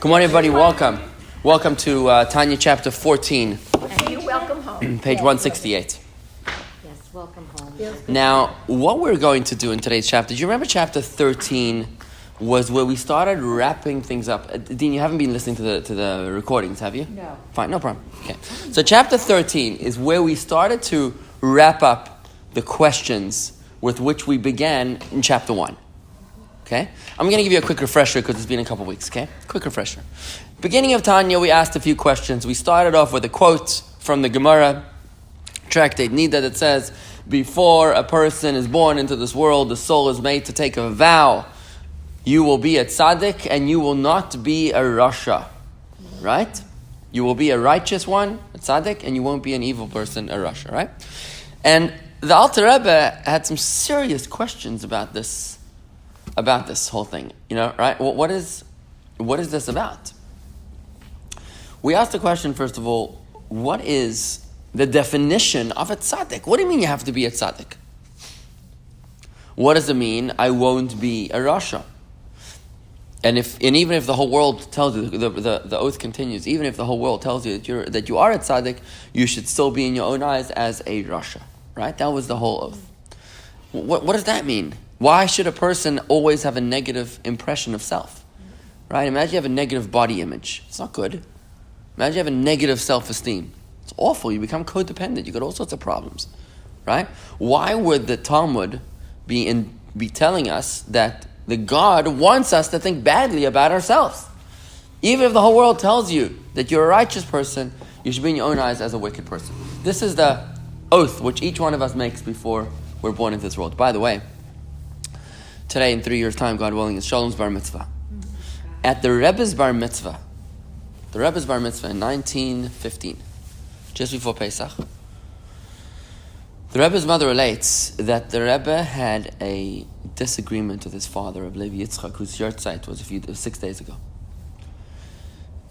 Good morning, everybody. Welcome. Welcome to Tanya chapter 14. And you welcome home. Page 168. Yes, welcome home. Now, what we're going to do in today's chapter, do you remember chapter 13 was where we started wrapping things up? Dean, you haven't been listening to the recordings, have you? No. Fine, no problem. Okay. So chapter 13 is where we started to wrap up the questions with which we began in chapter 1. Okay? I'm going to give you a quick refresher because it's been a couple weeks, okay? Quick refresher. Beginning of Tanya, we asked a few questions. We started off with a quote from the Gemara, Tractate Nida, that says, before a person is born into this world, the soul is made to take a vow. You will be a tzaddik and you will not be a rasha. Right? You will be a righteous one, a tzaddik, and you won't be an evil person, a rasha, right? And the Alter Rebbe had some serious questions about this whole thing, right? What is this about? We asked the question, first of all, what is the definition of a tzaddik? What do you mean you have to be a tzaddik? What does it mean, I won't be a rasha? And even if the whole world tells you, the oath continues, even if the whole world tells you that you are a tzaddik, you should still be in your own eyes as a rasha, right? That was the whole oath. What does that mean? Why should a person always have a negative impression of self? Right? Imagine you have a negative body image. It's not good. Imagine you have a negative self-esteem. It's awful. You become codependent. You get all sorts of problems. Right? Why would the Talmud be telling us that the God wants us to think badly about ourselves? Even if the whole world tells you that you're a righteous person, you should be in your own eyes as a wicked person. This is the oath which each one of us makes before we're born into this world. By the way, today, in 3 years' time, God willing, is Shalom's bar mitzvah. At the Rebbe's bar mitzvah in 1915, just before Pesach, the Rebbe's mother relates that the Rebbe had a disagreement with his father, Rabbi Yitzchak, whose yahrzeit was 6 days ago.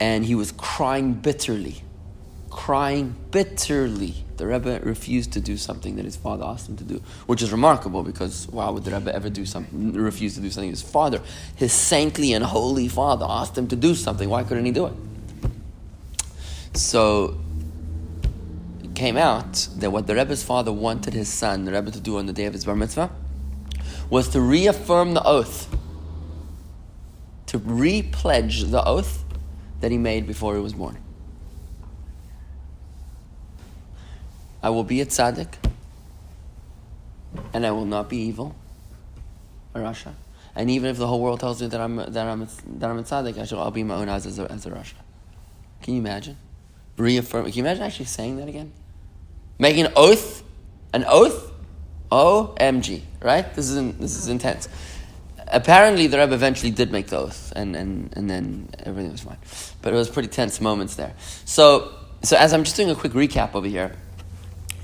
And he was crying bitterly. The Rebbe refused to do something that his father asked him to do, which is remarkable because why would the Rebbe ever refuse to do something his father, his saintly and holy father, asked him to do something? Why couldn't he do it? So it came out that what the Rebbe's father wanted his son, the Rebbe, to do on the day of his bar mitzvah was to reaffirm the oath, to re-pledge the oath that he made before he was born. I will be a tzaddik, and I will not be evil, a rasha. And even if the whole world tells me that I'm a tzaddik, I'll be in my own eyes as a rasha. Can you imagine? Reaffirm. Can you imagine actually saying that again? Making an oath, OMG, right? This is intense. Apparently, the Rebbe eventually did make the oath, and then everything was fine. But it was pretty tense moments there. So as I'm just doing a quick recap over here,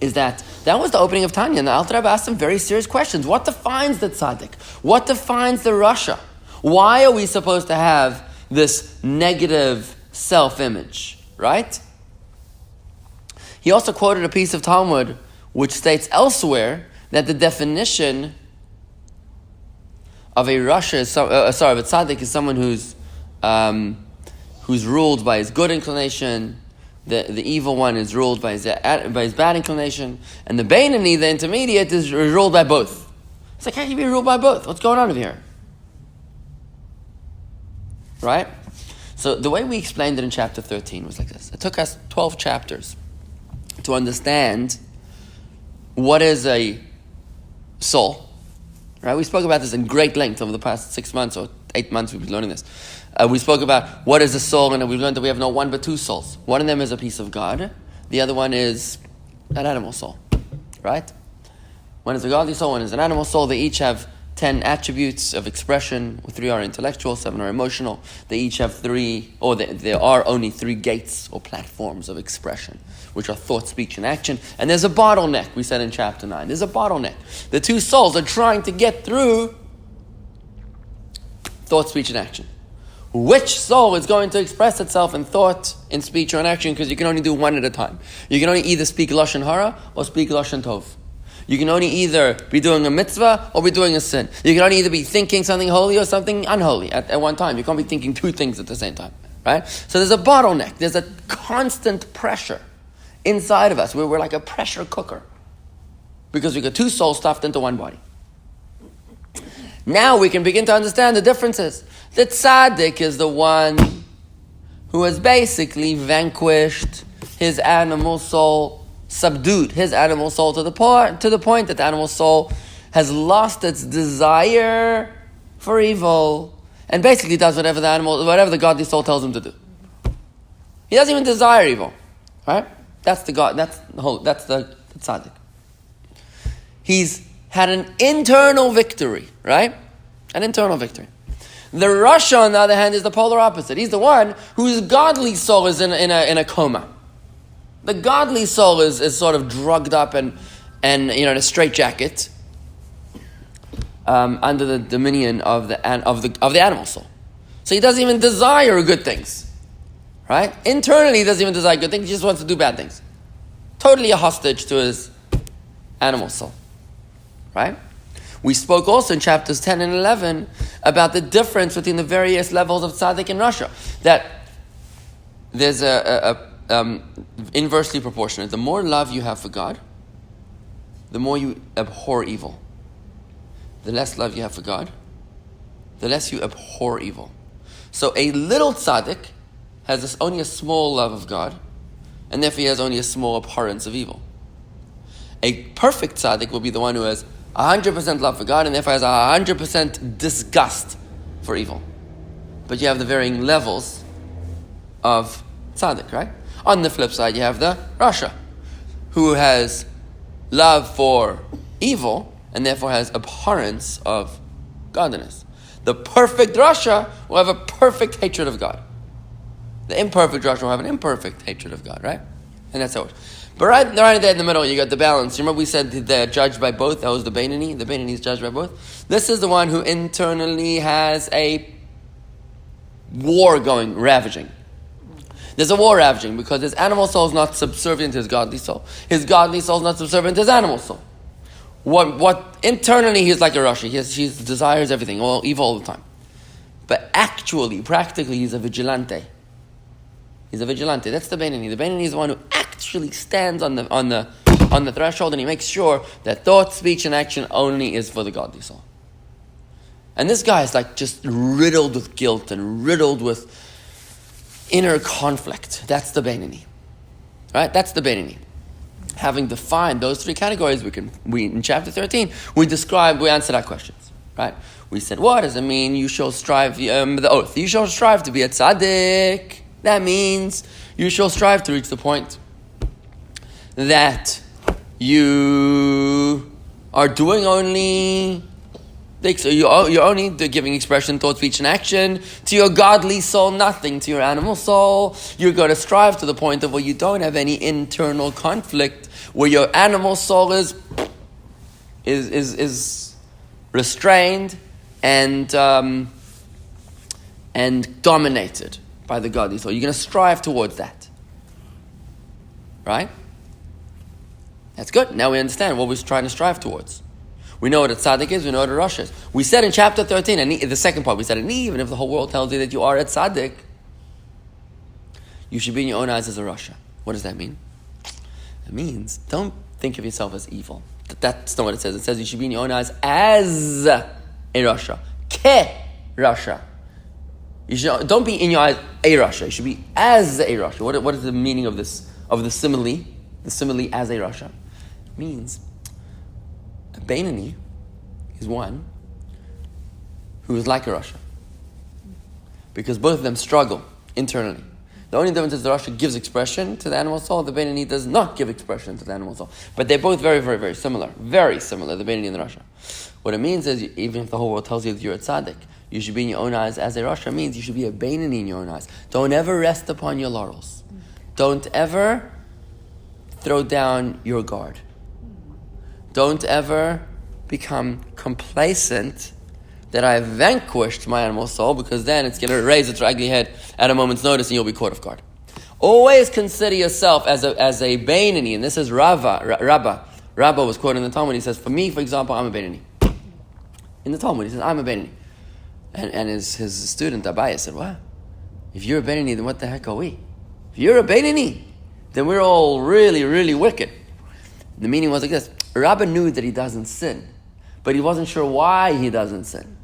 is that was the opening of Tanya, and the Alter Rebbe asked some very serious questions. What defines the tzaddik? What defines the rasha? Why are we supposed to have this negative self-image, right? He also quoted a piece of Talmud which states elsewhere that the definition of a rasha of a tzaddik is someone who's ruled by his good inclination. The evil one is ruled by his bad inclination, and the Beinoni, the intermediate, is ruled by both. It's like, how can you be ruled by both? What's going on over here? Right? So the way we explained it in chapter 13 was like this. It took us 12 chapters to understand what is a soul. Right? We spoke about this in great length over the past 6 months or 8 months we've been learning this. We spoke about what is a soul, and we've learned that we have not one but two souls. One of them is a piece of God. The other one is an animal soul. Right? One is a godly soul, one is an animal soul. They each have 10 attributes of expression. 3 are intellectual, 7 are emotional. They each have there are only 3 gates or platforms of expression, which are thought, speech, and action. And there's a bottleneck, we said in chapter 9. There's a bottleneck. The two souls are trying to get through thought, speech, and action. Which soul is going to express itself in thought, in speech, or in action? Because you can only do one at a time. You can only either speak Lashon Hara or speak Lashon Tov. You can only either be doing a mitzvah or be doing a sin. You can only either be thinking something holy or something unholy at one time. You can't be thinking two things at the same time. right? So there's a bottleneck. There's a constant pressure inside of us. We're like a pressure cooker because we got two souls stuffed into one body. Now we can begin to understand the differences. The tzaddik is the one who has basically vanquished his animal soul, subdued his animal soul to the point that the animal soul has lost its desire for evil and basically does whatever the godly soul tells him to do. He doesn't even desire evil, right? That's the tzaddik. He's had an internal victory, right? An internal victory. The Rasha, on the other hand, is the polar opposite. He's the one whose godly soul is in a coma. The godly soul is sort of drugged up and in a straitjacket under the dominion of the animal soul. So he doesn't even desire good things, right? Internally, he doesn't even desire good things. He just wants to do bad things. Totally a hostage to his animal soul, right? We spoke also in chapters 10 and 11 about the difference between the various levels of tzaddik and rasha. That there's a inversely proportionate. The more love you have for God, the more you abhor evil. The less love you have for God, the less you abhor evil. So a little tzaddik has only a small love of God, and therefore he has only a small abhorrence of evil. A perfect tzaddik will be the one who has 100% love for God and therefore has 100% disgust for evil. But you have the varying levels of tzaddik, right? On the flip side, you have the rasha, who has love for evil and therefore has abhorrence of godliness. The perfect rasha will have a perfect hatred of God. The imperfect rasha will have an imperfect hatred of God, right? And that's how it works. But right there in the middle, you got the balance. Remember we said they're judged by both? That was the Beinoni. The Beinoni is judged by both. This is the one who internally has a war going, ravaging. There's a war ravaging because his animal soul is not subservient to his godly soul. His godly soul is not subservient to his animal soul. What internally he's like a Rashi. He desires everything, all evil all the time. But actually, practically, he's a vigilante. He's a vigilante. That's the Beinoni. The Beinoni is the one who actually stands on the threshold and he makes sure that thought, speech, and action only is for the godly soul. And this guy is like just riddled with guilt and riddled with inner conflict. That's the Beinoni. Right? That's the Beinoni. Having defined those three categories, we in chapter 13, we answered our questions. Right? We said, what does it mean? You shall strive, the oath. You shall strive to be a tzaddik. That means you shall strive to reach the point that you are doing only, so you're only giving expression, thought, speech, and action to your godly soul, nothing to your animal soul. You're going to strive to the point of where you don't have any internal conflict, where your animal soul is restrained and dominated by the godly soul. You're going to strive towards that. Right? That's good. Now we understand what we're trying to strive towards. We know what a tzaddik is, we know what a rasha is. We said in chapter 13, and the second part, we said, and even if the whole world tells you that you are a tzaddik, you should be in your own eyes as a rasha. What does that mean? It means, don't think of yourself as evil. That's not what it says. It says you should be in your own eyes as a rasha. Ke rasha. Don't be in your eyes a rasha. You should be as a rasha. What is the meaning of this, of the simile? The simile as a rasha. It means a Beinoni is one who is like a rasha. Because both of them struggle internally. The only difference is the rasha gives expression to the animal soul, the Beinoni does not give expression to the animal soul. But they're both very, very, very similar. Very similar, the Beinoni and the rasha. What it means is, even if the whole world tells you that you're a tzaddik, you should be in your own eyes as a rasha. Means you should be a Beinoni in your own eyes. Don't ever rest upon your laurels. Don't ever throw down your guard. Don't ever become complacent that I have vanquished my animal soul, because then it's going to raise its ugly head at a moment's notice and you'll be caught off guard. Always consider yourself as a Beinoni, and this is Rabbi. Rabbi was quoted in the Talmud. He says, for me, for example, I'm a Beinoni. In the Talmud, he says, I'm a Beinoni. And his student, Rabbi, said, what? if you're a Beinoni, then what the heck are we? If you're a Beinoni, then we're all really, really wicked. The meaning was like this. Rabbi knew that he doesn't sin, but he wasn't sure why he doesn't sin.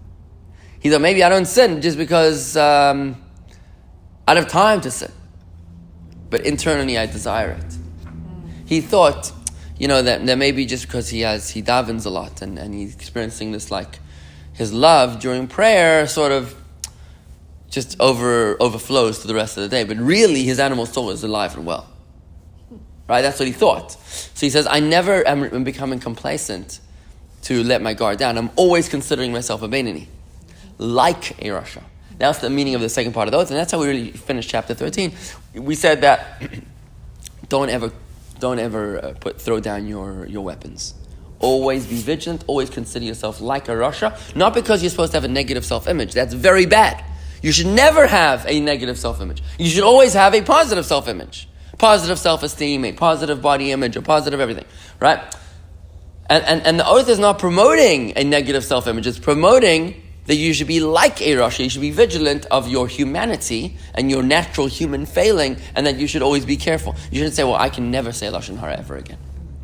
He thought, maybe I don't sin just because I don't have time to sin. But internally I desire it. He thought, that maybe just because he davens a lot and he's experiencing this, like, his love during prayer sort of just overflows to the rest of the day. But really his animal soul is alive and well. Right? That's what he thought. So he says, I never am becoming complacent to let my guard down. I'm always considering myself a Beinoni, like a Rasha. That's the meaning of the second part of the oath, and that's how we really finished chapter 13. We said that don't ever throw down your weapons. Always be vigilant. Always consider yourself like a Rasha. Not because you're supposed to have a negative self-image. That's very bad. You should never have a negative self-image. You should always have a positive self-image. Positive self-esteem, a positive body image, a positive everything, right? And the oath is not promoting a negative self-image. It's promoting that you should be like a Rasha. You should be vigilant of your humanity and your natural human failing, and that you should always be careful. You shouldn't say, well, I can never say Lashon Hara ever again.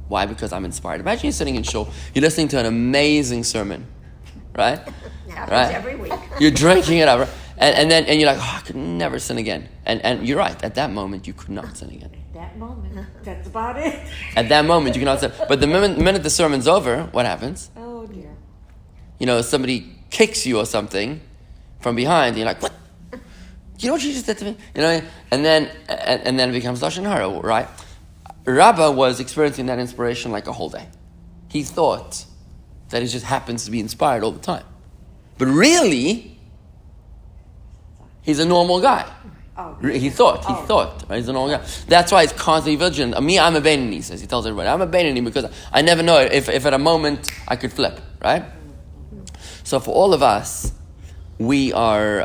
Why? Because I'm inspired. Imagine you're sitting in shul, you're listening to an amazing sermon, right? Happens every week. You're drinking it up, and you're like, I could never sin again. And you're right. At that moment, you could not sin again. At that moment, that's about it. At that moment, you cannot sin. But the minute the sermon's over, what happens? Oh dear. Somebody kicks you or something from behind, and you're like, what? You know what you just did to me? And then it becomes Lashon Hara, right? Rabbi was experiencing that inspiration like a whole day. He thought that he just happens to be inspired all the time. But really, he's a normal guy. Oh, He thought, right? He's a normal guy. That's why he's constantly vigilant. I'm a Beinoni, he says. He tells everybody, I'm a Beinoni because I never know if at a moment I could flip, right? So for all of us, we are,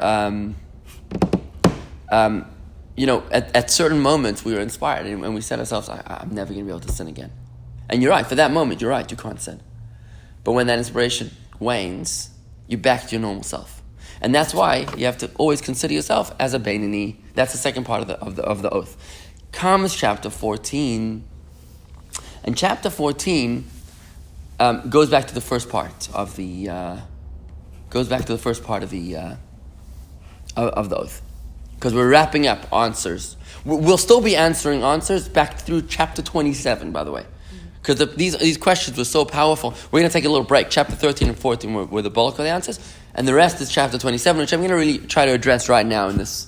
at certain moments we were inspired and we said ourselves, I'm never going to be able to sin again. And you're right, for that moment, you're right, you can't sin. But when that inspiration wanes, you're back to your normal self. And that's why you have to always consider yourself as a Beinoni. That's the second part of the oath. Comes chapter 14, and chapter 14 goes back to the first part of the oath, because we're wrapping up answers. We'll still be answering answers back through chapter 27, by the way, because these questions were so powerful. We're going to take a little break. Chapter 13 and 14 were the bulk of the answers, and the rest is chapter 27, which I'm going to really try to address right now in this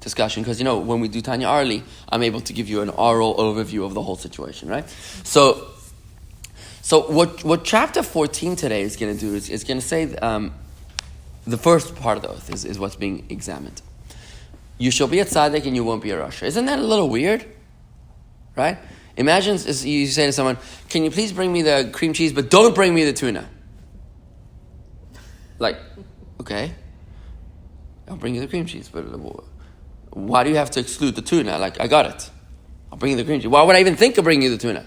discussion, because when we do Tanya orally, I'm able to give you an oral overview of the whole situation, right? So what chapter 14 today is going to do is going to say the first part of the oath is what's being examined. You shall be a tzaddik and you won't be a rasha. Isn't that a little weird? Right? Imagine you say to someone, can you please bring me the cream cheese, but don't bring me the tuna? Like, okay, I'll bring you the cream cheese, but why do you have to exclude the tuna? Like, I got it. I'll bring you the cream cheese. Why would I even think of bringing you the tuna?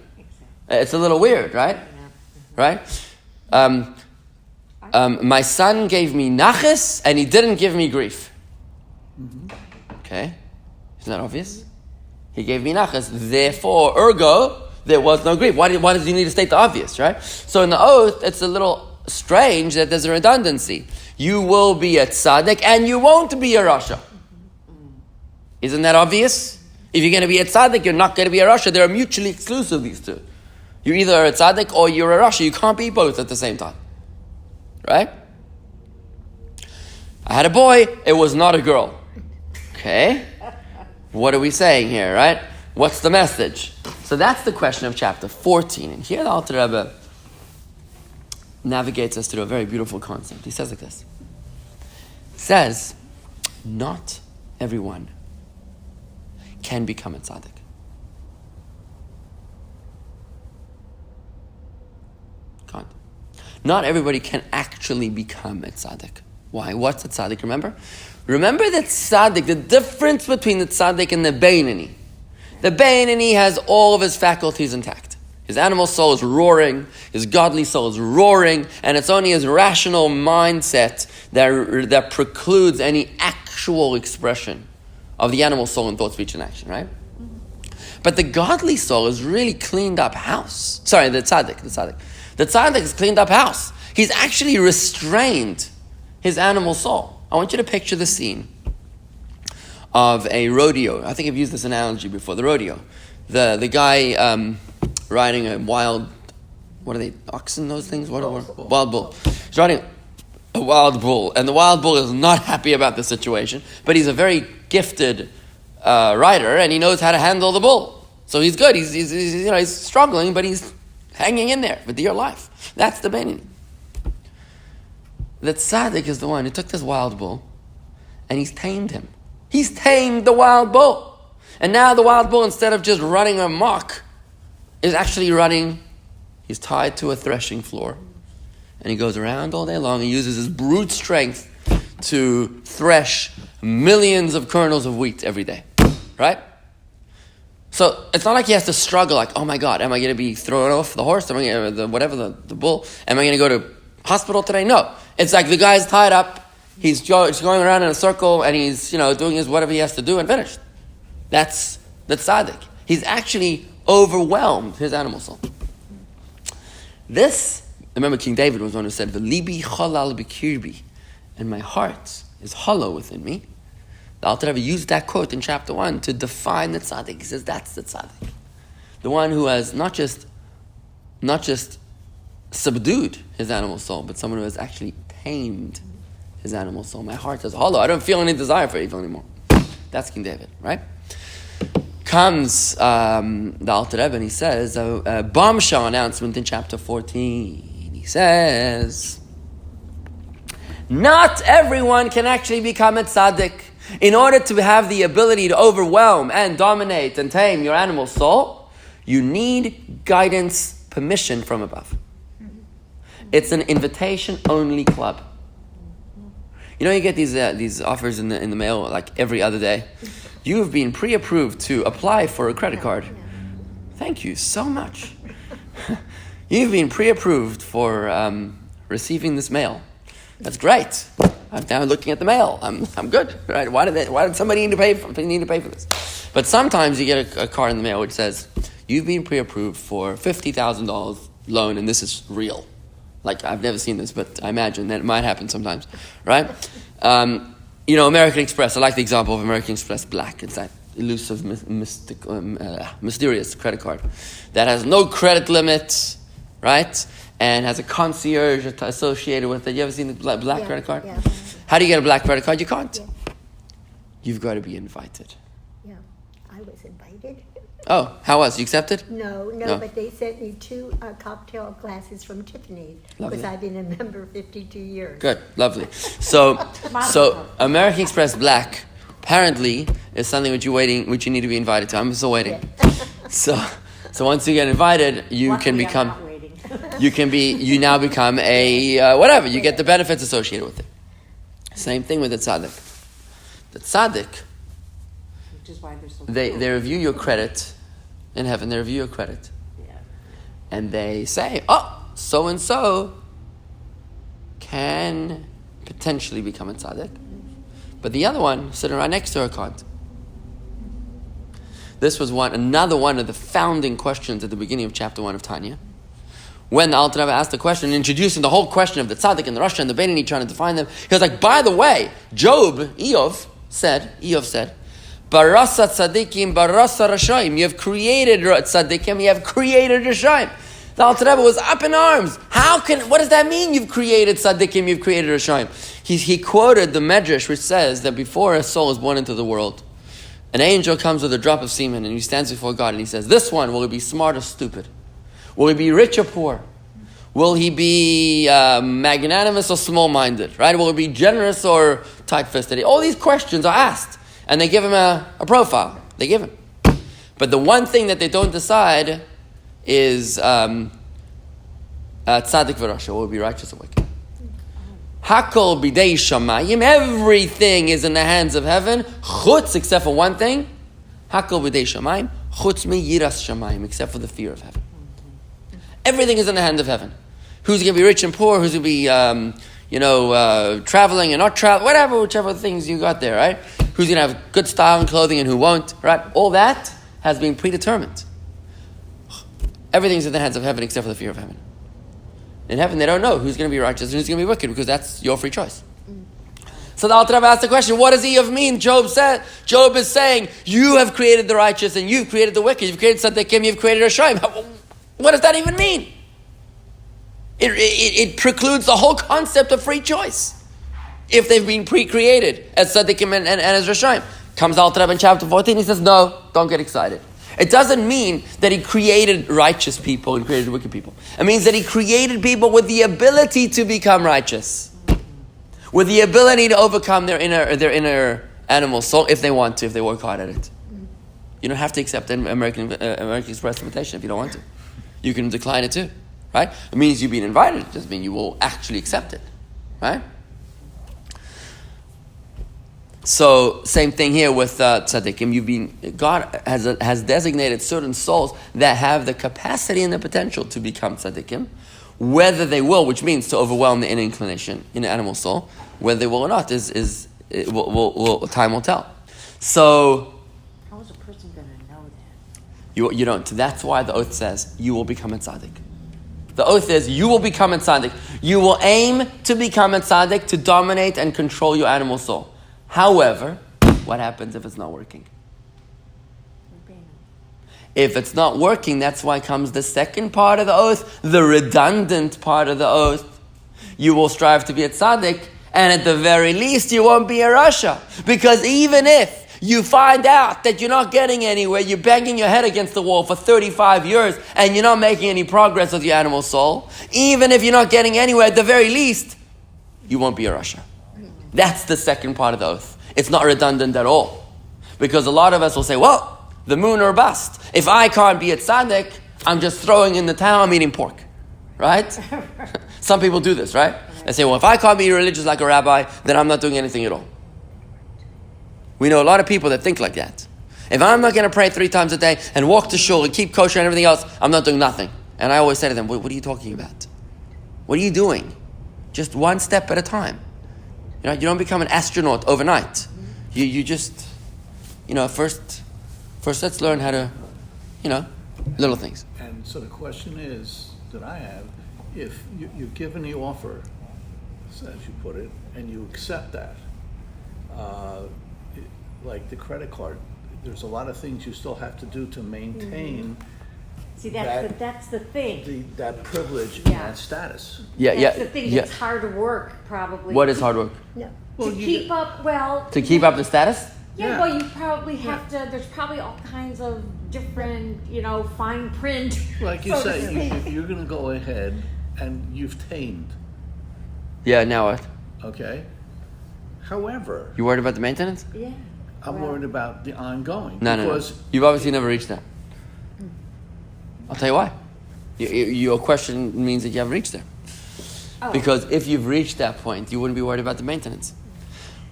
It's a little weird, right? Right? My son gave me nachas and he didn't give me grief. Okay, isn't that obvious? He gave me nachas, therefore, ergo, there was no grief. Why does he need to state the obvious, right? So in the oath, it's a little strange that there's a redundancy. You will be a tzaddik and you won't be a rasha. Isn't that obvious? If you're going to be a tzaddik, you're not going to be a rasha. They're mutually exclusive, these two. You're either a tzaddik or you're a rasha. You can't be both at the same time. Right? I had a boy, it was not a girl. Okay? What are we saying here, right? What's the message? So that's the question of chapter 14. And here the Alter Rebbe navigates us through a very beautiful concept. He says like this. He says, not everyone can become a tzaddik. Can't. Not everybody can actually become a tzaddik. Why? What's a tzaddik? Remember that tzaddik, the difference between the tzaddik and the Beinoni. The Beinoni has all of his faculties intact. His animal soul is roaring, his godly soul is roaring, and it's only his rational mindset that precludes any actual expression of the animal soul in thought, speech, and action, right? But the godly soul is really cleaned up house. Sorry, the tzaddik. The tzaddik is cleaned up house. He's actually restrained his animal soul. I want you to picture the scene of a rodeo. I think I've used this analogy before. The rodeo. The guy riding a wild, what are they, oxen, those things? Wild bull. He's riding a wild bull, and the wild bull is not happy about the situation, but he's a very gifted rider, and he knows how to handle the bull. So he's good. He's struggling, but he's hanging in there for dear life. That's the Benini. The tzaddik is the one who took this wild bull, and he's tamed him. He's tamed the wild bull. And now the wild bull, instead of just running amok, is actually running. He's tied to a threshing floor. And he goes around all day long and uses his brute strength to thresh millions of kernels of wheat every day. Right? So it's not like he has to struggle like, oh my God, am I going to be thrown off the horse? Am I going to, the bull? Am I going to go to hospital today? No. It's like the guy's tied up. He's going around in a circle and he's, doing his whatever he has to do and finished. That's the tzaddik. He's actually overwhelmed his animal soul. Remember King David was one who said, "V'libi chalal b'kirbi," and my heart is hollow within me. The Alter Rebbe used that quote in chapter 1 to define the tzaddik. He says that's the tzaddik. The one who has not just subdued his animal soul, but someone who has actually tamed his animal soul. My heart is hollow. I don't feel any desire for evil anymore. That's King David, right? Comes the Alter Rebbe and he says, a bombshell announcement in chapter 14. He says, not everyone can actually become a tzaddik. In order to have the ability to overwhelm and dominate and tame your animal soul, you need guidance, permission from above. It's an invitation-only club. You get these offers in the mail like every other day. You have been pre-approved to apply for a credit card. Thank you so much. You've been pre-approved for receiving this mail. That's great. I'm now looking at the mail. I'm good. Right? Why did somebody need to pay for this? But sometimes you get a card in the mail which says you've been pre-approved for $50,000 loan, and this is real. Like, I've never seen this, but I imagine that it might happen sometimes, right? American Express, I like the example of American Express Black. It's that elusive, mysterious credit card that has no credit limit, right? And has a concierge associated with it. You ever seen the black credit card? Yeah. How do you get a black credit card? You can't. Yeah. You've got to be invited. Yeah, I was invited. Oh, how was? You accepted? No, but they sent me 2 cocktail glasses from Tiffany's because I've been a member 52 years. Good, lovely. So American Express Black apparently is something which you need to be invited to. I'm still waiting. Yeah. So once you get invited, you Luckily, can I'm become. not waiting. You now become a whatever. You get the benefits associated with it. Same thing with the tzaddik. The tzaddik. Which is why they're so They review your credit in heaven. They review your credit, and they say, "Oh, so and so can potentially become a tzaddik, but the other one sitting right next to her can't." This was another one of the founding questions at the beginning of chapter 1 of Tanya. When the Alter Rebbe asked the question, introducing the whole question of the tzaddik and the rasha and the Beinoni, trying to define them, he was like, by the way, Eov said, Barasa tzaddikim, barasa rashayim. You have created tzaddikim, you have created rashayim. The Alter Rebbe was up in arms. What does that mean, you've created tzaddikim, you've created rashayim? He quoted the Medrash which says that before a soul is born into the world, an angel comes with a drop of semen and he stands before God and he says, this one, will he be smart or stupid? Will he be rich or poor? Will he be magnanimous or small-minded? Right? Will he be generous or tight-fisted? All these questions are asked. And they give him a profile. They give him. But the one thing that they don't decide is tzaddik v'rasha, will be righteous or wicked. Hakol bidei shamayim, everything is in the hands of heaven, chutz, except for one thing. Hakol bidei shamayim, chutz mi yiras shamayim, except for the fear of heaven. Everything is in the hand of heaven. Who's going to be rich and poor? Who's going to be, traveling and not traveling? Whichever things you got there, right? Who's going to have good style and clothing and who won't, right? All that has been predetermined. Everything's in the hands of heaven except for the fear of heaven. In heaven, they don't know who's going to be righteous and who's going to be wicked because that's your free choice. So the Alter Rebbe asked the question, what does Iyov mean? Job is saying, you have created the righteous and you've created the wicked. You've created Tzaddikim, you've created Rashayim. What does that even mean? It precludes the whole concept of free choice. If they've been pre-created as Tzaddikim and as Rashayim. Comes Alter Rebbe in chapter 14, he says, no, don't get excited. It doesn't mean that he created righteous people and created wicked people. It means that he created people with the ability to become righteous. With the ability to overcome their inner animal soul if they want to, if they work hard at it. You don't have to accept an American Express invitation if you don't want to. You can decline it too, right? It means you've been invited. It doesn't mean you will actually accept it, right? So same thing here with tzaddikim. God has designated certain souls that have the capacity and the potential to become tzaddikim. Whether they will, which means to overwhelm the inner inclination in the animal soul, whether they will or not time will tell. So how is a person going to know that? You don't. That's why the oath says you will become a tzaddik. The oath is you will become a tzaddik. You will aim to become a tzaddik to dominate and control your animal soul. However, what happens if it's not working? If it's not working, that's why comes the second part of the oath, the redundant part of the oath. You will strive to be a tzaddik, and at the very least, you won't be a rasha. Because even if you find out that you're not getting anywhere, you're banging your head against the wall for 35 years, and you're not making any progress with your animal soul, even if you're not getting anywhere, at the very least, you won't be a rasha. That's the second part of the oath. It's not redundant at all. Because a lot of us will say, well, the moon or bust. If I can't be a tzaddik, I'm just throwing in the towel, I'm eating pork. Right? Some people do this, right? They say, well, if I can't be religious like a rabbi, then I'm not doing anything at all. We know a lot of people that think like that. If I'm not going to pray 3 times a day and walk to shul and keep kosher and everything else, I'm not doing nothing. And I always say to them, what are you talking about? What are you doing? Just one step at a time. You don't become an astronaut overnight. You just, first let's learn how to, little things. And so the question is, that I have, if you're given the offer, as you put it, and you accept that, like the credit card, there's a lot of things you still have to do to maintain See, that's the thing. that privilege and that status. That's the thing. It's hard work, probably. What is hard work? No. To keep up the status? Yeah, well, you probably have to, there's probably all kinds of different, fine print. Like you say, you're going to go ahead and you've tamed. Yeah, now what? Okay? However... You worried about the maintenance? Yeah. I'm worried about the ongoing. No. You've obviously never reached that. I'll tell you why. Your question means that you haven't reached there. Oh. Because if you've reached that point, you wouldn't be worried about the maintenance.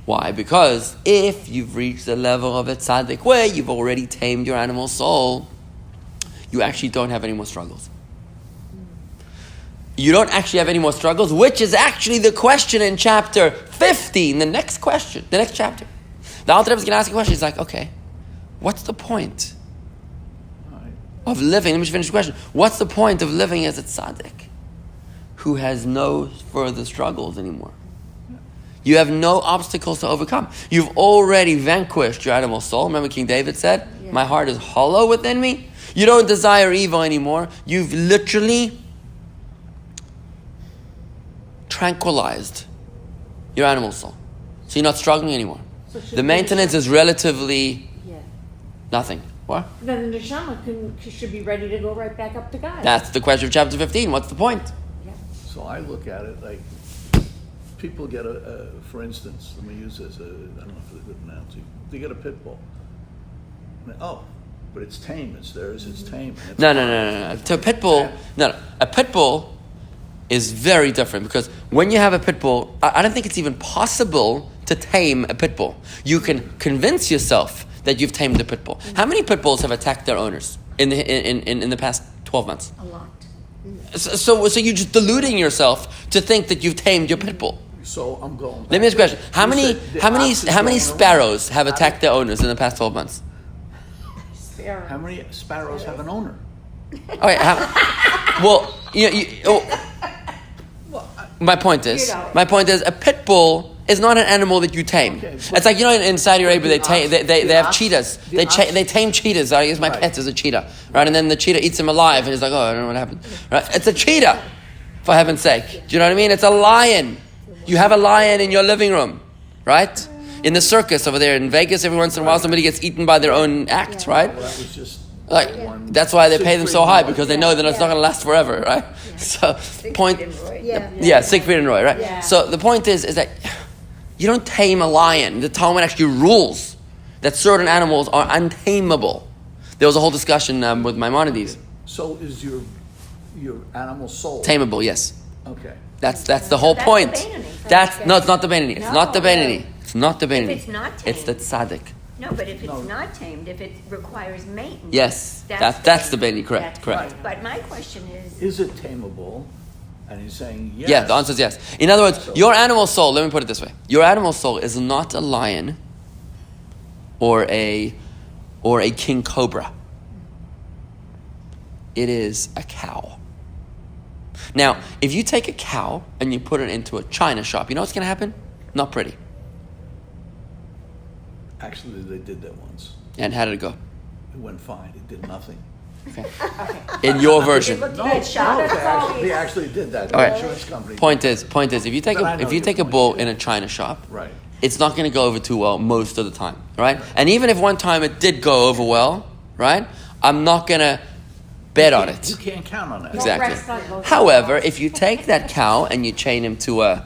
Why? Because if you've reached the level of a tzaddik where you've already tamed your animal soul, you actually don't have any more struggles. You don't actually have any more struggles, which is actually the question in chapter 15, the next chapter. The Alter Rebbe is going to ask a question. He's like, okay, what's the point of living? Let me just finish the question. What's the point of living as a tzaddik who has no further struggles anymore? You have no obstacles to overcome. You've already vanquished your animal soul. Remember King David said, my heart is hollow within me. You don't desire evil anymore. You've literally tranquilized your animal soul. So you're not struggling anymore. So the maintenance is relatively nothing. What? Then the neshama should be ready to go right back up to God. That's the question of chapter 15. What's the point? Yeah. So I look at it like people get for instance, let me use this, I don't know if it's a good analogy. They get a pit bull. But it's tame. It's theirs. It's tame. No. To a pit bull, a pit bull is very different because when you have a pit bull, I don't think it's even possible to tame a pit bull. You can convince yourself that you've tamed a pit bull. How many pit bulls have attacked their owners in the past 12 months? A lot. So you're just deluding yourself to think that you've tamed your pit bull. So I'm going. Let me ask you a question. How many going sparrows have attacked their owners in the past 12 months? How many sparrows have an owner? All right. My point is, a pit bull is not an animal that you tame. Okay, It's like, in Saudi Arabia, they have cheetahs. the They tame cheetahs. I guess my pet is a cheetah, right? And then the cheetah eats him alive, and he's like, oh, I don't know what happened. Right? It's a cheetah, for heaven's sake. Do you know what I mean? It's a lion. You have a lion in your living room, right? In the circus over there in Vegas, every once in a while, somebody gets etten by their own act, right? Well, that was just That's why they pay them so high, because they know that it's not going to last forever, right? So, Siegfried and Roy, right? Yeah. So the point is that you don't tame a lion. The Talmud actually rules that certain animals are untamable. There was a whole discussion with Maimonides. So is your animal soul Tameable, yes. Okay. That's the whole point. the Beinoni. It's not the Beinoni. It's not the Beinoni. It's not the Beinoni. it's not It's the tamed. tzaddik. No, but if it's not tamed, if it requires maintenance. Yes, that's the Beinoni. Correct. That's- But my question is, Is it tameable? And he's saying yes. Yeah, the answer is yes. In other words, your animal soul, let me put it this way. Your animal soul is not a lion or a king cobra. It is a cow. Now, if you take a cow and you put it into a china shop, you know what's going to happen? Not pretty. Actually, they did that once. And how did it go? It went fine. It did nothing. In your version. No, they actually did that. All The right. insurance company. Point is, if you take But I know your a point, bull yeah. in a china shop, Right. it's not going to go over too well most of the time, right? And even if one time it did go over well, right? I'm not going to bet on it. You can't count on that. Exactly. However, if you take that cow and you chain him to a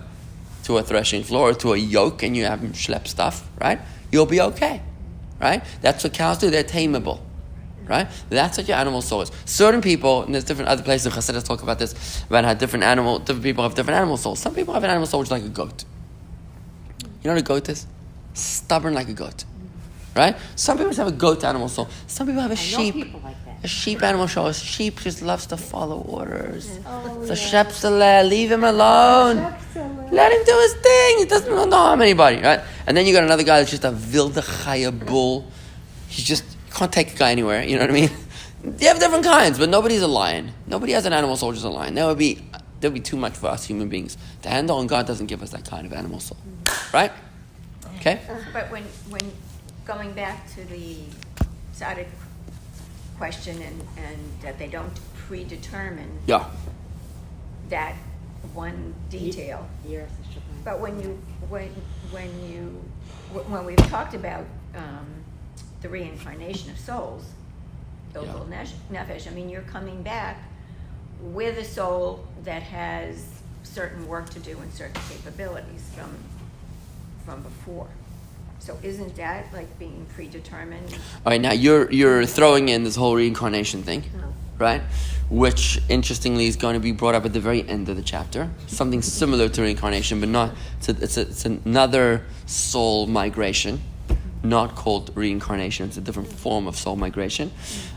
threshing floor or to a yoke and you have him schlep stuff, right? You'll be okay, right? That's what cows do. They're tameable, right? That's what your animal soul is. Certain people, and there's different other places in Chassidus talk about this, about how different people have different animal souls. Some people have an animal soul which is like a goat. You know what a goat is? Stubborn like a goat, right? Some people just have a goat animal soul. Some people have a sheep. people like that. A sheep animal soul. A sheep just loves to follow orders. So Shepsele, leave him alone. Let him do his thing. He doesn't harm anybody, right? And then you got another guy that's just a wilde chaya bull. He just can't take a guy anywhere. You know what I mean? You have different kinds, but nobody's a lion. Nobody has an animal soul just a lion. There'd be too much for us human beings to handle, and God doesn't give us that kind of animal soul, right? Okay. but when going back to the tzaddik question and that they don't predetermine Yeah. that one detail. Yes, But when we've talked about the reincarnation of souls, Ilgul Nefesh, I mean, you're coming back with a soul that has certain work to do and certain capabilities from before. So isn't that like being predetermined? All right. Now you're throwing in this whole reincarnation thing, right? Which interestingly is going to be brought up at the very end of the chapter. Something similar to reincarnation, but not. It's another soul migration, not called reincarnation. It's a different form of soul migration.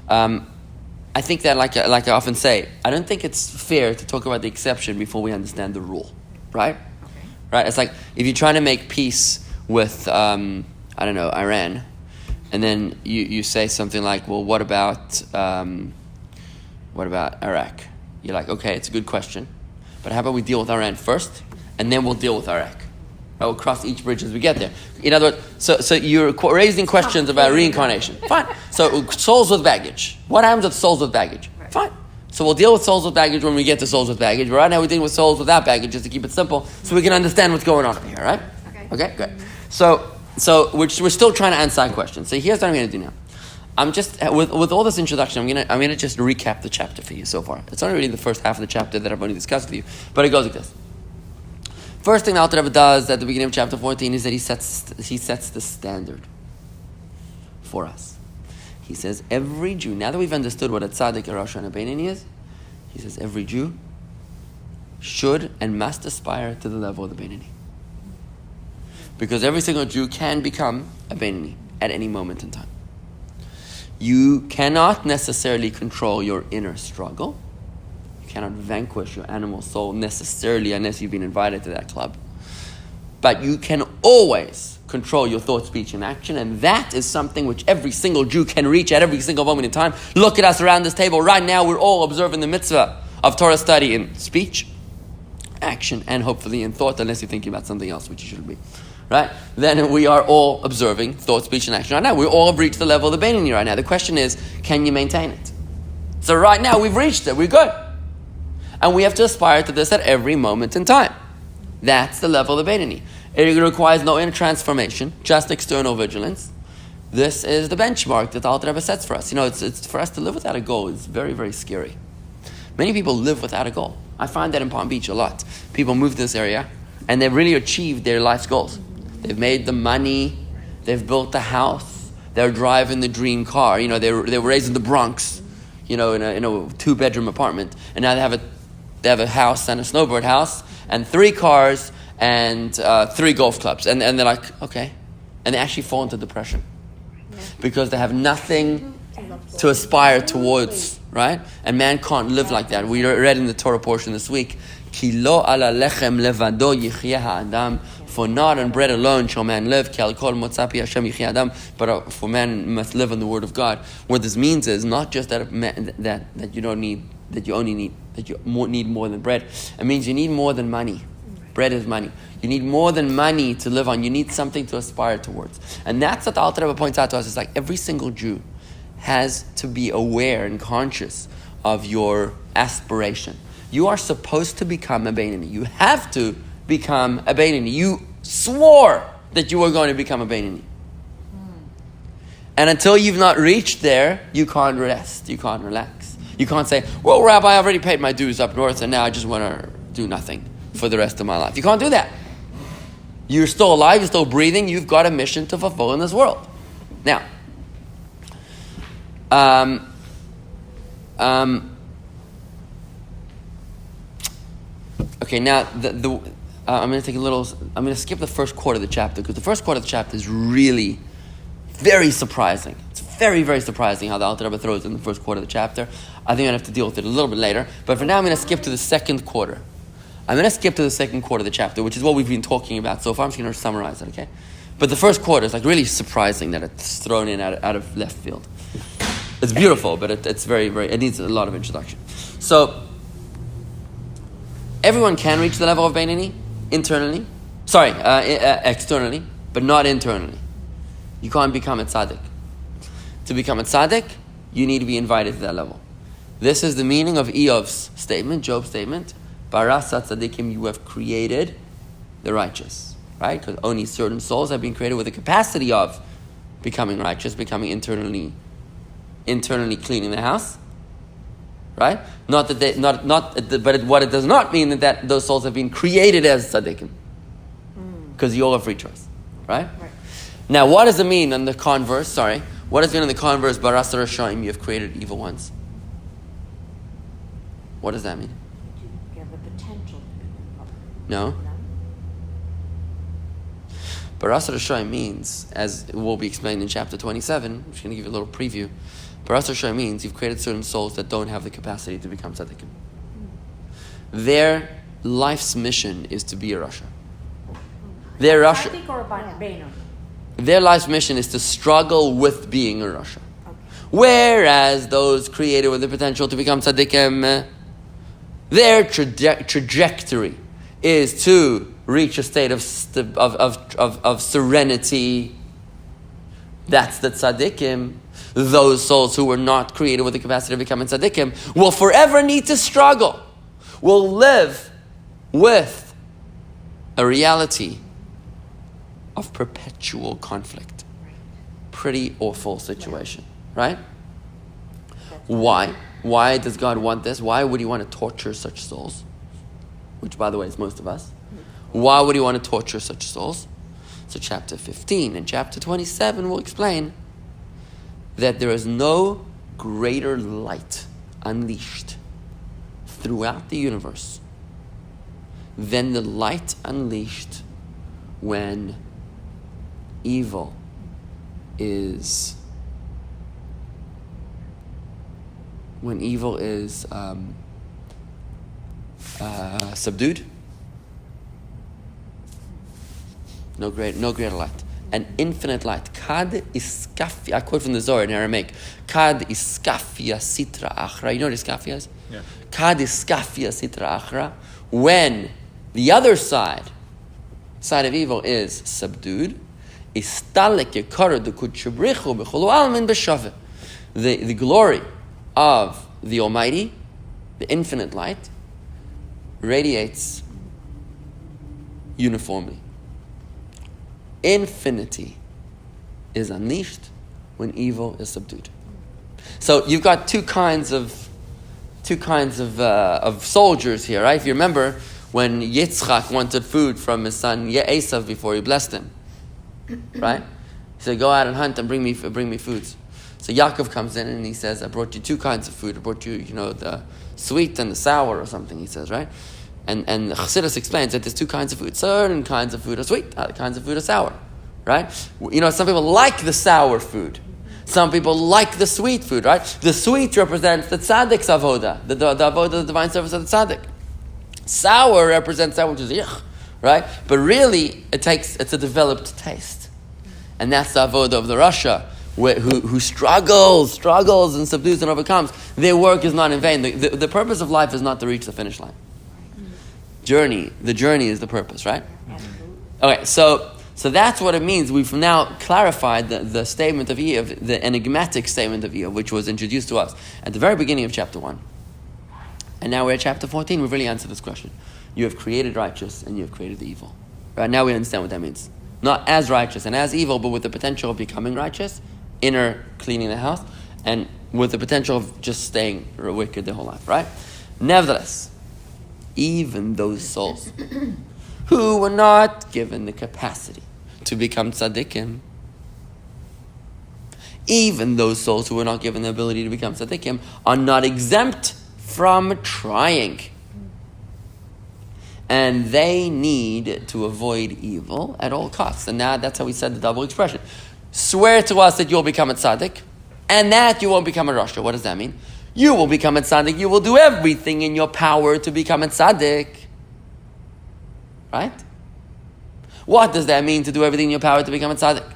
I think that, like I often say, I don't think it's fair to talk about the exception before we understand the rule, right? Okay. Right. It's like if you're trying to make peace with Iran, and then you say something like, well, what about Iraq? You're like, okay, it's a good question, but how about we deal with Iran first, and then we'll deal with Iraq. I will cross each bridge as we get there. In other words, so you're raising questions about reincarnation. Fine. So souls with baggage. What happens with souls with baggage? Right. Fine. So we'll deal with souls with baggage when we get to souls with baggage. But right now we're dealing with souls without baggage, just to keep it simple, so we can understand what's going on here, right? Okay, good. So we're still trying to answer that question. So here's what I'm going to do now. I'm just with all this introduction, I'm gonna just recap the chapter for you so far. It's only really the first half of the chapter that I've only discussed with you, but it goes like this. First thing the Alter Rebbe does at the beginning of chapter 14 is that he sets the standard for us. He says every Jew, now that we've understood what a tzaddik, a Rosh, and a Beinoni is, he says every Jew should and must aspire to the level of the Beinoni. Because every single Jew can become a Beinoni at any moment in time. You cannot necessarily control your inner struggle. You cannot vanquish your animal soul necessarily unless you've been invited to that club. But you can always control your thought, speech, and action, and that is something which every single Jew can reach at every single moment in time. Look at us around this table. Right now, we're all observing the mitzvah of Torah study in speech, action, and hopefully in thought, unless you're thinking about something else, which you shouldn't be. Right? Then we are all observing thought, speech, and action right now. We all have reached the level of the Beinoni right now. The question is, can you maintain it? So right now, we've reached it. We're good. And we have to aspire to this at every moment in time. That's the level of the Beinoni. It requires no inner transformation, just external vigilance. This is the benchmark that the Alter Rebbe sets for us. It's for us to live without a goal is very, very scary. Many people live without a goal. I find that in Palm Beach a lot. People move to this area, and they've really achieved their life's goals. They've made the money, they've built the house, they're driving the dream car. They were raised in the Bronx, in a 2-bedroom apartment, and now they have a house and a snowboard house and 3 cars and 3 golf clubs, and they're like, okay, and they actually fall into depression because they have nothing to aspire towards, right? And man can't live like that. We read in the Torah portion this week, Ki lo ala lechem levado yichya ha'adam. For not on bread alone shall man live, but for man must live on the word of God. What this means is not just that you need more than bread. It means you need more than money. Bread is money. You need more than money to live on. You need something to aspire towards. And that's what the Alter Rebbe points out to us. It's like every single Jew has to be aware and conscious of your aspiration. You are supposed to become a Beinoni. You have to become a Beinoni. You swore that you were going to become a Beinoni. And until you've not reached there, you can't rest. You can't relax. You can't say, well, Rabbi, I already paid my dues up north and now I just want to do nothing for the rest of my life. You can't do that. You're still alive. You're still breathing. You've got a mission to fulfill in this world. Now, okay, now I'm going to skip the first quarter of the chapter because the first quarter of the chapter is really very surprising. It's very, very surprising how the Alter Rebbe throws in the first quarter of the chapter. I think I'm going to have to deal with it a little bit later. But for now, I'm going to skip to the second quarter. I'm going to skip to the second quarter of the chapter, which is what we've been talking about so far. I'm just going to summarize it, okay? But the first quarter is like really surprising that it's thrown in out of left field. It's beautiful, but it's very, very, it needs a lot of introduction. So, everyone can reach the level of Beinoni externally, but not internally. You can't become a tzaddik. To become a tzaddik, you need to be invited to that level. This is the meaning of Eov's statement, Job's statement. Barasa tzaddikim, you have created the righteous, right? Because only certain souls have been created with the capacity of becoming righteous, becoming internally cleaning the house, right? But what it does not mean that those souls have been created as tzaddikim, because you all have free choice, right? Now, what does it mean in the converse? What does it mean in the converse? Barasa rashaim, you have created evil ones. What does that mean? You have the potential. No. Barasa rashaim means, as will be explained in chapter 27, I'm just going to give you a little preview. Barasa rashaim means you've created certain souls that don't have the capacity to become tzaddikim. Their life's mission is to be a rasha. Their life's mission is to struggle with being a rasha. Okay. Whereas those created with the potential to become tzaddikim, their trajectory is to reach a state of serenity. That's the tzaddikim. Those souls who were not created with the capacity to become tzaddikim will forever need to struggle, will live with a reality of perpetual conflict. Pretty awful situation, right? Why? Why does God want this? Why would He want to torture such souls? Which, by the way, is most of us. Why would He want to torture such souls? So chapter 15 and chapter 27 will explain that there is no greater light unleashed throughout the universe than the light unleashed when evil is subdued. No greater light. An infinite light. Kad iskafia. I quote from the Zohar in Aramaic. Kad iskafia sitra achra. You know what iskafia is? Yeah. Kad iskafia sitra achra. When the other side of evil is subdued, istalek yekara dekut shabrichu b'cholu almin b'shaveh. The glory of the Almighty, the infinite light, radiates uniformly. Infinity is unleashed when evil is subdued. So you've got two kinds of soldiers here, right? If you remember when Yitzchak wanted food from his son Esav before he blessed him, right? He said, "Go out and hunt and bring me foods." So Yaakov comes in and he says, "I brought you two kinds of food. I brought you, the sweet and the sour or something." He says, right? And the Chassidus explains that there's two kinds of food. Certain kinds of food are sweet, other kinds of food are sour, right? Some people like the sour food. Some people like the sweet food, right? The sweet represents the tzaddik's avoda, the avoda, the divine service of the tzaddik. Sour represents that which is yuck, right? But really, it's a developed taste. And that's the avoda of the Rasha, who struggles and subdues and overcomes. Their work is not in vain. The purpose of life is not to reach the finish line. The journey is the purpose, right? Okay, so that's what it means. We've now clarified the statement of Eve, the enigmatic statement of Eve, which was introduced to us at the very beginning of chapter 1. And now we're at chapter 14, we've really answered this question. You have created righteous and you have created the evil. Right, now we understand what that means. Not as righteous and as evil, but with the potential of becoming righteous, inner cleaning the house, and with the potential of just staying wicked the whole life, right? Nevertheless, even those souls who were not given the capacity to become tzaddikim, even those souls who were not given the ability to become tzaddikim are not exempt from trying. And they need to avoid evil at all costs. And now that's how we said the double expression. Swear to us that you'll become a tzaddik, and that you won't become a rasha. What does that mean? You will become a tzaddik. You will do everything in your power to become a tzaddik. Right? What does that mean, to do everything in your power to become a tzaddik?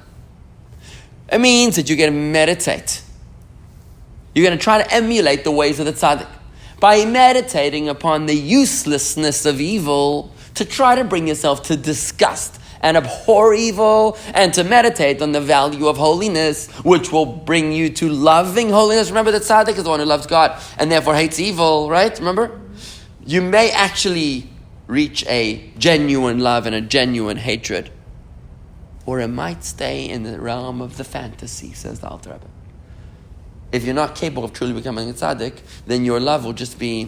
It means that you're going to meditate. You're going to try to emulate the ways of the tzaddik by meditating upon the uselessness of evil, to try to bring yourself to disgust and abhor evil, and to meditate on the value of holiness, which will bring you to loving holiness. Remember that tzaddik is the one who loves God and therefore hates evil, right? Remember? You may actually reach a genuine love and a genuine hatred, or it might stay in the realm of the fantasy, says the Alter Rebbe. If you're not capable of truly becoming a tzaddik, then your love will just be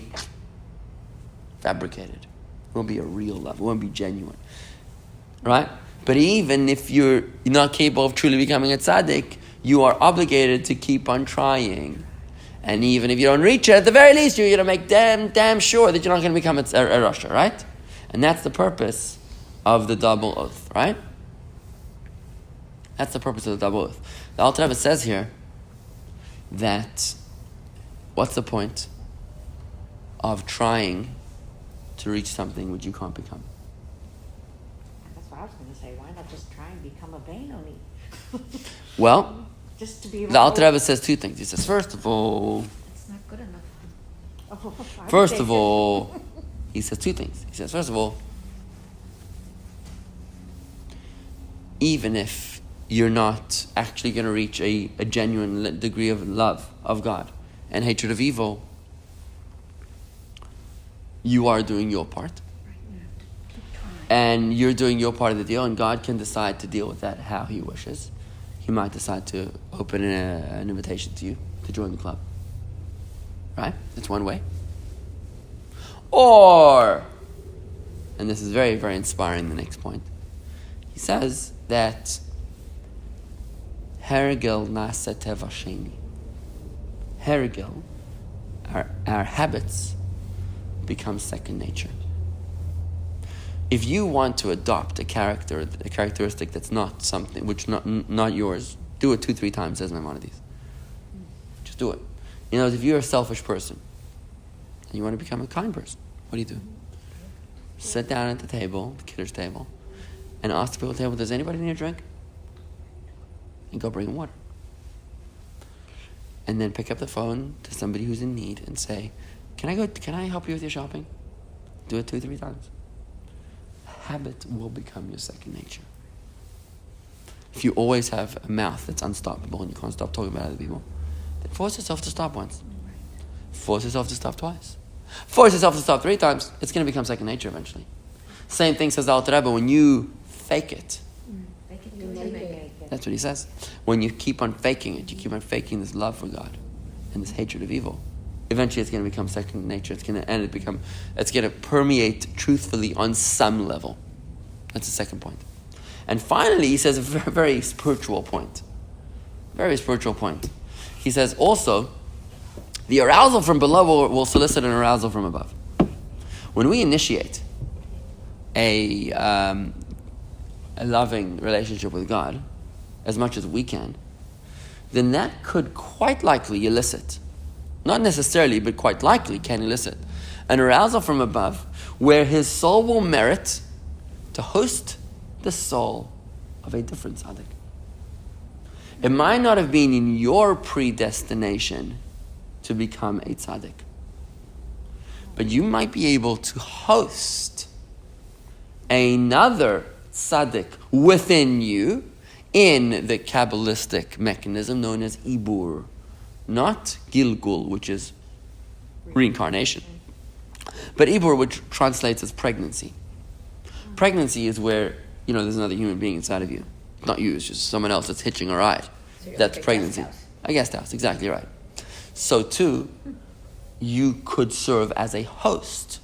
fabricated. It won't be a real love. It won't be genuine. Right? But even if you're not capable of truly becoming a tzaddik, you are obligated to keep on trying. And even if you don't reach it, at the very least, you're going to make damn sure that you're not going to become a rasha, right? And that's the purpose of the double oath, right? That's the purpose of the double oath. The Alter Rebbe says here that what's the point of trying to reach something which you can't become? That's what I was going to say. Why not just try and become a Benoni? Well, Just to be the Alter Rebbe says two things. He says, first of all, It's not good enough. he says two things. He says, first of all, even if you're not actually going to reach a genuine degree of love of God and hatred of evil, you are doing your part. And you're doing your part of the deal, and God can decide to deal with that how He wishes. He might decide to open an invitation to you to join the club. Right? That's one way. Or, and this is very, very inspiring, the next point. He says that Hergel nasa teva sheni. Hergel, our habits, become second nature. If you want to adopt a characteristic that's not something, which not yours, do it 2-3 times as Maimonides. Just do it. If you're a selfish person and you want to become a kind person, what do? sit down at the table, the kiddush table, and ask the people at the table, does anybody need a drink? And go bring them water. And then pick up the phone to somebody who's in need and say, can I help you with your shopping? Do it 2-3 times. Habit will become your second nature. If you always have a mouth that's unstoppable and you can't stop talking about other people, then force yourself to stop once. Force yourself to stop twice. Force yourself to stop 3 times. It's going to become second nature eventually. Same thing says the Alter Rebbe, when you fake it. That's what he says. When you keep on faking it, you keep on faking this love for God and this hatred of evil. Eventually, it's going to become second nature. It's going to permeate truthfully on some level. That's the second point. And finally, he says a very, very spiritual point. Very spiritual point. He says also, the arousal from below will solicit an arousal from above. When we initiate a loving relationship with God, as much as we can, then that could quite likely elicit, not necessarily, but quite likely can elicit, an arousal from above where his soul will merit to host the soul of a different tzaddik. It might not have been in your predestination to become a tzaddik, but you might be able to host another tzaddik within you in the Kabbalistic mechanism known as Ibur, not Gilgul, which is reincarnation, but Ibur, which translates as pregnancy. Pregnancy is where, there's another human being inside of you. Not you, it's just someone else that's hitching a ride. So That's like pregnancy. A guest house, exactly right. So too, you could serve as a host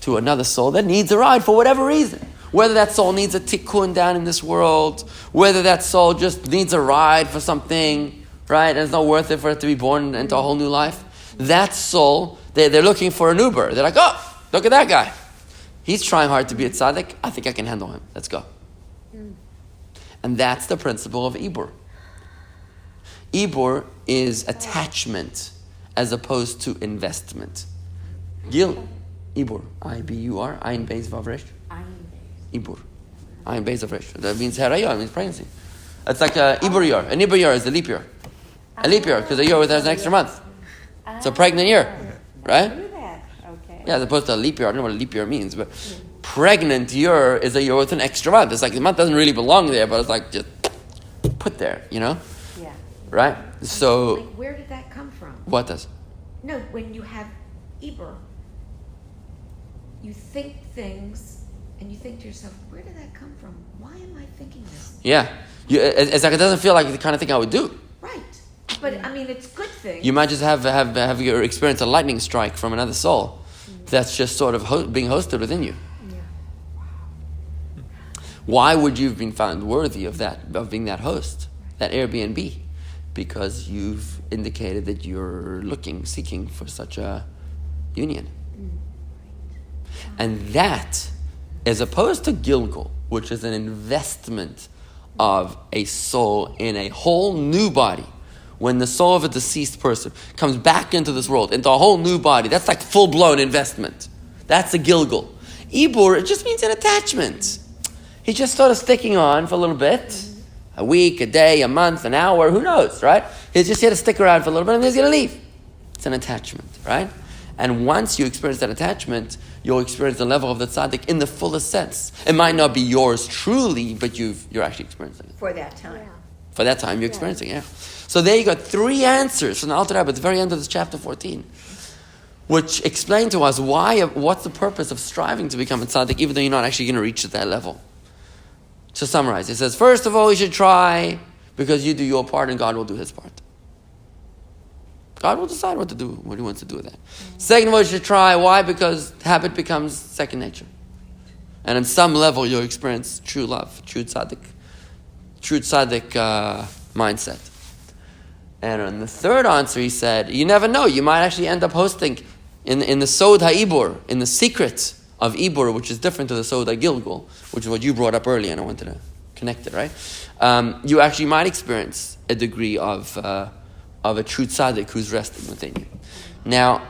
to another soul that needs a ride for whatever reason. Whether that soul needs a tikkun down in this world, whether that soul just needs a ride for something, right? And it's not worth it for it to be born into a whole new life. That soul, they're looking for an Uber. They're like, oh, look at that guy. He's trying hard to be a tzaddik. I think I can handle him. Let's go. And that's the principle of Ibur. Ibur is attachment as opposed to investment. Gil, Ibur, I-B-U-R, Ayin Beis Vav Resh. Ibur, Ayin Beis Vav Resh. That means Herayah, it means pregnancy. It's like a Ibur year. An Ibur year is a leap year. A leap year, because a year has an extra month. It's a pregnant year, right? Okay. Yeah, as opposed to a leap year. I don't know what a leap year means, but pregnant year is a year with an extra month. It's like the month doesn't really belong there, but it's like just put there, Yeah. Right? So, Like, where did that come from? what does? No, when you have Ibur, you think things, and you think to yourself, where did that come from? Why am I thinking this? Yeah. It's like it doesn't feel like the kind of thing I would do. Right. But, I mean, it's good things. You might just have your experience a lightning strike from another soul that's just sort of being hosted within you. Why would you have been found worthy of being that host, that Airbnb? Because you've indicated that you're seeking for such a union. And that, as opposed to Gilgul, which is an investment of a soul in a whole new body, when the soul of a deceased person comes back into this world, into a whole new body, that's like full-blown investment. That's a Gilgul. Ibur, it just means an attachment. He's just sort of sticking on for a little bit. A week, a day, a month, an hour, who knows, right? He's just here to stick around for a little bit and then he's going to leave. It's an attachment, right? And once you experience that attachment, you'll experience the level of the tzaddik in the fullest sense. It might not be yours truly, but you're actually experiencing it. For that time. Yeah. For that time, you're experiencing it, yeah. So there you got 3 answers from the Alter Rebbe at the very end of this chapter 14, which explain to us what's the purpose of striving to become a tzaddik, even though you're not actually going to reach at that level. To summarize, it says, first of all, you should try because you do your part and God will do his part. God will decide what he wants to do with that. Second of all, you should try. Why? Because habit becomes second nature. And on some level, you'll experience true love, true tzaddik mindset. And on the third answer, he said, you never know. You might actually end up hosting in the Sod HaIbur, in the secret of Ibur, which is different to the Sod HaGilgul, which is what you brought up earlier, and I wanted to connect it, right? You actually might experience a degree of a true tzaddik who's resting within you. Now,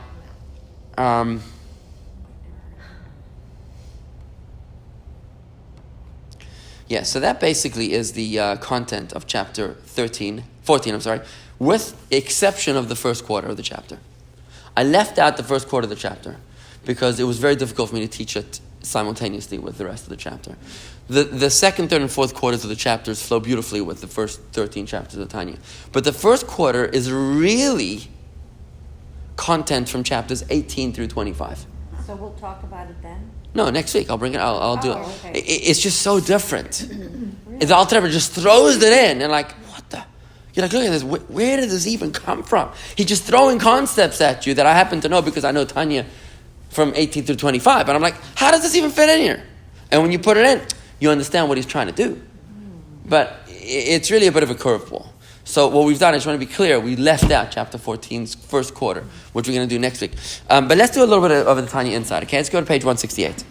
Yeah, so that basically is the content of chapter 14, with exception of the first quarter of the chapter. I left out the first quarter of the chapter because it was very difficult for me to teach it simultaneously with the rest of the chapter. The second, third, and fourth quarters of the chapters flow beautifully with the first 13 chapters of Tanya. But the first quarter is really content from chapters 18 through 25. So we'll talk about it then? No, next week I'll bring it. I'll do it. Okay. It's just so different. The Alter Rebbe just throws it in, and like, what the? You're like, look at this. Where did this even come from? He's just throwing concepts at you that I happen to know because I know Tanya from 18 through 25, and I'm like, how does this even fit in here? And when you put it in, you understand what he's trying to do. But it's really a bit of a curveball. So what we've done, I just want to be clear, we left out chapter 14's first quarter, which we're going to do next week. But let's do a little bit of the Tanya inside, okay? Let's go to page 168.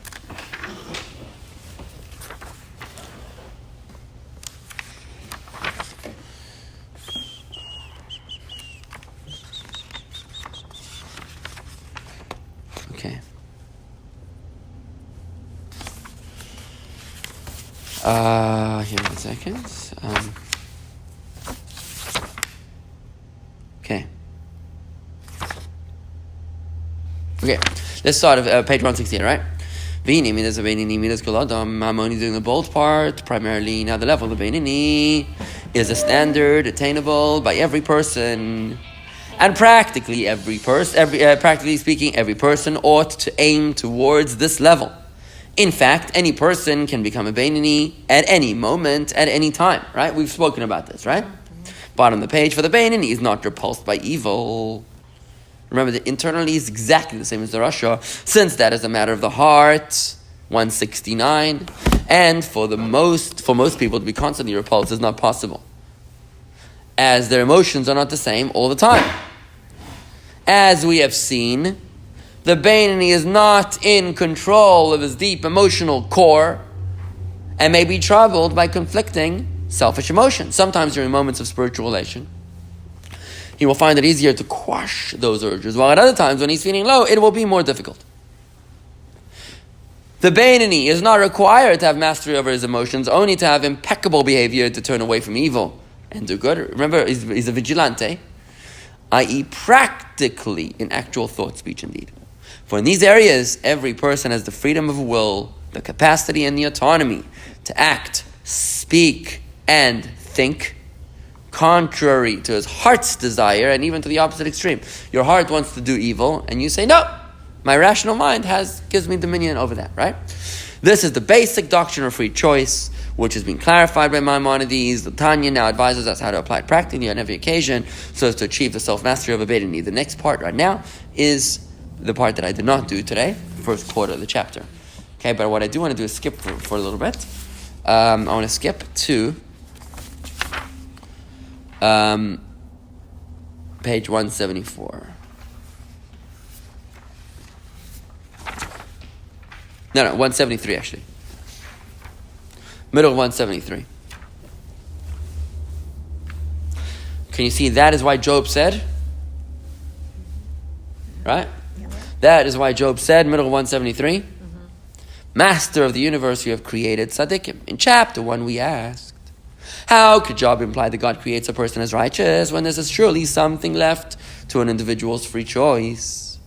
Okay. Here, 1 second. Okay, let's start at page 168, right? V'hinei midas v'beinini midas kol adam. I'm only doing the bold part, primarily. Now the level of the beinini is a standard attainable by every person. And practically practically speaking, every person ought to aim towards this level. In fact, any person can become a beinini at any moment, at any time, right? We've spoken about this, right? Bottom of the page, for the beinini is not repulsed by evil. Remember, the internally is exactly the same as the Rasha, since that is a matter of the heart, 169. And for most people to be constantly repulsed is not possible, as their emotions are not the same all the time. As we have seen, the Beinoni is not in control of his deep emotional core and may be troubled by conflicting selfish emotions. Sometimes during moments of spiritual elation, he will find it easier to quash those urges, while at other times when he's feeling low, it will be more difficult. The Beinoni is not required to have mastery over his emotions, only to have impeccable behavior to turn away from evil and do good. Remember, he's a vigilante, i.e. practically in actual thought, speech, and deed. For in these areas, every person has the freedom of will, the capacity and the autonomy to act, speak, and think contrary to his heart's desire and even to the opposite extreme. Your heart wants to do evil, and you say, no, my rational mind gives me dominion over that, right? This is the basic doctrine of free choice, which has been clarified by Maimonides. The Tanya now advises us how to apply it practically on every occasion so as to achieve the self-mastery of a Beinoni. The next part right now is the part that I did not do today, first quarter of the chapter. Okay, but what I do want to do is skip for a little bit. I want to skip to page 174. No, 173 actually. Middle of 173. Can you see that is why Job said? Right? That is why Job said, middle of 173. Master of the universe, you have created tzaddikim. In chapter 1 we asked, how could Job imply that God creates a person as righteous when there's surely something left to an individual's free choice?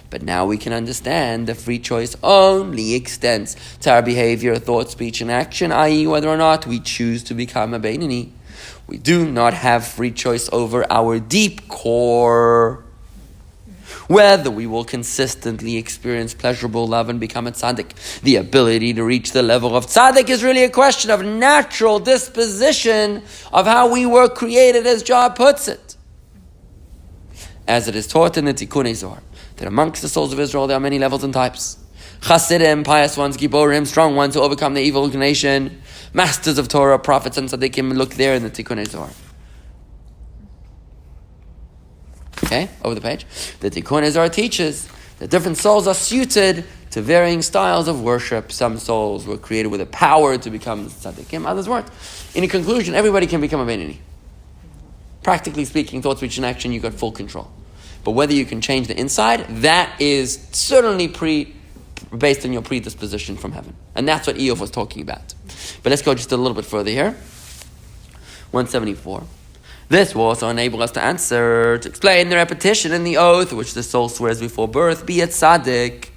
But now we can understand the free choice only extends to our behavior, thought, speech, and action, i.e. whether or not we choose to become a Beinoni. We do not have free choice over our deep core. Whether we will consistently experience pleasurable love and become a tzaddik. The ability to reach the level of tzaddik is really a question of natural disposition of how we were created, as Job puts it. As it is taught in the Tikkunei Zohar, that amongst the souls of Israel there are many levels and types. Chasidim, pious ones, Giborim, strong ones who overcome the evil inclination, masters of Torah, prophets and tzaddikim. Look there in the Tikkunei Zohar. Okay, over the page. The Tikkunei Zohar teaches that different souls are suited to varying styles of worship. Some souls were created with a power to become tzaddikim, others weren't. In conclusion, everybody can become a Beinoni. Practically speaking, thought, speech, and action, you got full control. But whether you can change the inside, that is certainly based on your predisposition from heaven. And that's what Eov was talking about. But let's go just a little bit further here. 174. This will also enable us to explain the repetition in the oath which the soul swears before birth, be it tzaddik,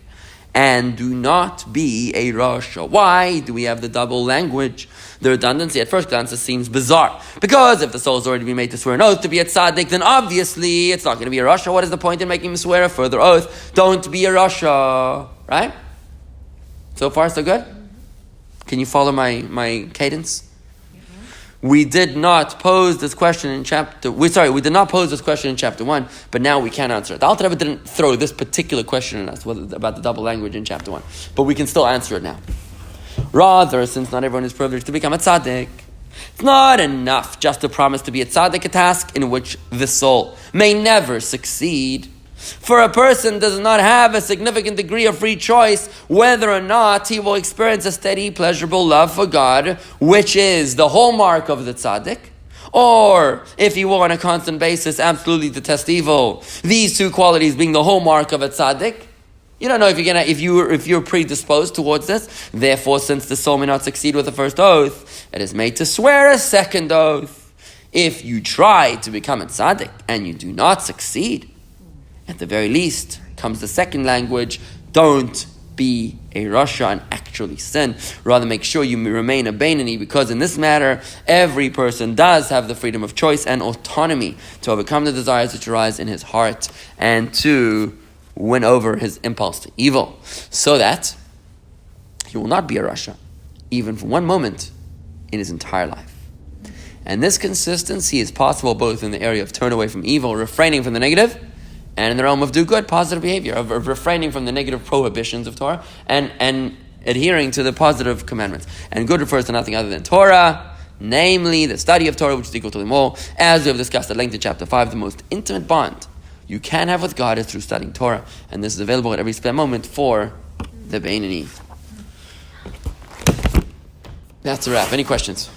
and do not be a rasha. Why do we have the double language? The redundancy at first glance seems bizarre. Because if the soul has already been made to swear an oath to be a tzaddik, then obviously it's not going to be a rasha. What is the point in making him swear a further oath? Don't be a rasha. Right? So far, so good? Can you follow my cadence? We did not pose this question in we did not pose this question in chapter 1, but now we can answer it. The Alter Rebbe didn't throw this particular question at us about the double language in chapter 1, but we can still answer it now. Rather, since not everyone is privileged to become a tzaddik, it's not enough just to promise to be a tzaddik, a task in which the soul may never succeed. For a person does not have a significant degree of free choice whether or not he will experience a steady, pleasurable love for God, which is the hallmark of the tzaddik, or if he will on a constant basis absolutely detest evil. These two qualities being the hallmark of a tzaddik. You don't know if you're predisposed towards this. Therefore, since the soul may not succeed with the first oath, it is made to swear a second oath. If you try to become a tzaddik and you do not succeed, at the very least, comes the second language, don't be a rasha and actually sin. Rather make sure you remain a beinoni, because in this matter, every person does have the freedom of choice and autonomy to overcome the desires which arise in his heart and to win over his impulse to evil, so that he will not be a rasha, even for one moment in his entire life. And this consistency is possible both in the area of turn away from evil, refraining from the negative, and in the realm of do good, positive behavior, of refraining from the negative prohibitions of Torah and adhering to the positive commandments. And good refers to nothing other than Torah, namely the study of Torah, which is equal to them all. As we have discussed at length in chapter 5, the most intimate bond you can have with God is through studying Torah. And this is available at every spare moment for the Beinoni. That's a wrap. Any questions?